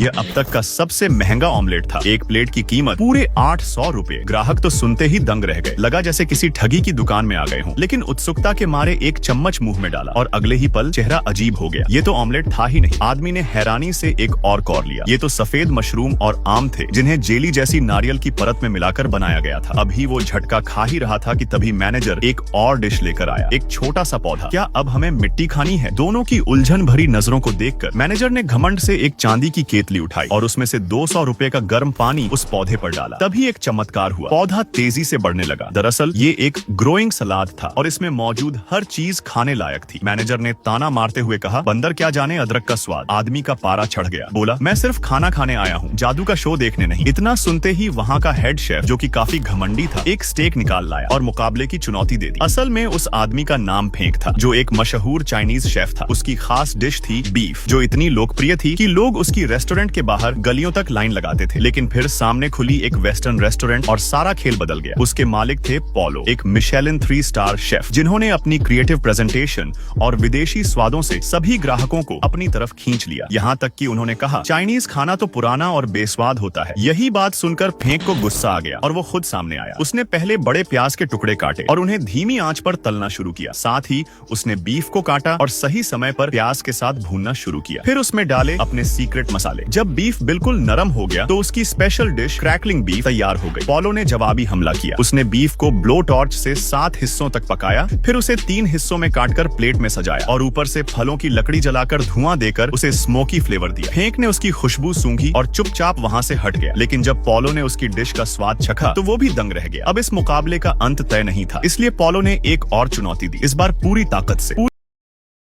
यह अब तक का सबसे महंगा ऑमलेट था। एक प्लेट की कीमत पूरे 800 रुपए। ग्राहक तो सुनते ही दंग रह गए, लगा जैसे किसी ठगी की दुकान में आ गए हों। लेकिन उत्सुकता के मारे एक चम्मच मुंह में डाला और अगले ही पल चेहरा अजीब हो गया। ये तो ऑमलेट था ही नहीं। आदमी ने हैरानी से एक और कौर लिया। ये तो सफेद मशरूम और आम थे, जिन्हें जेली जैसी नारियल की परत में मिलाकर बनाया गया था। अभी वो झटका खा ही रहा था कि तभी मैनेजर एक और डिश लेकर आया, एक छोटा सा पौधा। क्या अब हमें मिट्टी खानी है? दोनों की उलझन भरी नजरों को देखकर मैनेजर ने घमंड से एक चांदी की केतली उठाई और उसमें से 200 रुपए का गर्म पानी उस पौधे पर डाला। तभी एक चमत्कार हुआ, पौधा तेजी से बढ़ने लगा। दरअसल ये एक ग्रोइंग सलाद था और इसमें मौजूद हर चीज खाने लायक थी। मैनेजर ने ताना मारते हुए कहा, बंदर क्या जाने अदरक का स्वाद। आदमी का पारा चढ़ गया। बोला, मैं सिर्फ खाना खाने आया हूँ, जादू का शो देखने नहीं। इतना सुनते ही वहाँ का हेड शेफ, जो कि काफी घमंडी था, एक स्टेक निकाल लाया और मुकाबले की चुनौती दे दी। असल में उस आदमी का नाम फेंक था, जो एक मशहूर चाइनीज शेफ था। उसकी खास डिश थी बीफ, जो इतनी लोकप्रिय थी कि लोग उसकी रेस्टोरेंट के बाहर गलियों तक लाइन लगाते थे। लेकिन फिर सामने खुली एक वेस्टर्न रेस्टोरेंट और सारा खेल बदल गया। उसके मालिक थे पोलो, एक मिशेलिन 3 स्टार शेफ, जिन्होंने अपनी क्रिएटिव प्रेजेंटेशन और विदेशी स्वादों से सभी ग्राहकों को अपनी तरफ खींच लिया। यहाँ तक कि उन्होंने कहा, चाइनीज खाना तो पुराना और बेस्वाद होता है। यही बात सुनकर फेंक को गुस्सा आ गया और वो खुद सामने आया। उसने पहले बड़े प्याज के टुकड़े काटे और उन्हें धीमी आंच पर तलना शुरू किया। साथ ही उसने बीफ को काटा और सही समय पर प्याज के साथ भूनना शुरू किया। फिर उसमें डाले अपने सीक्रेट मसाले। जब बीफ बिल्कुल नरम हो गया तो उसकी स्पेशल डिश क्रैकलिंग बीफ तैयार हो गई। पोलो ने जवाबी हमला किया। उसने बीफ को ब्लो टॉर्च से 7 हिस्सों तक पकाया, फिर उसे 3 हिस्सों में काटकर प्लेट में सजाया और ऊपर से फलों की लकड़ी जलाकर धुआं देकर उसे स्मोकी फ्लेवर दिया। फेंक ने उसकी खुशबू सूंघी और चुपचाप वहां से हट गया। लेकिन जब पोलो ने उसकी डिश का स्वाद चखा तो वो भी दंग रह गया। अब इस मुकाबले का अंत तय नहीं था, इसलिए पोलो ने एक और चुनौती दी, इस बार पूरी ताकत से।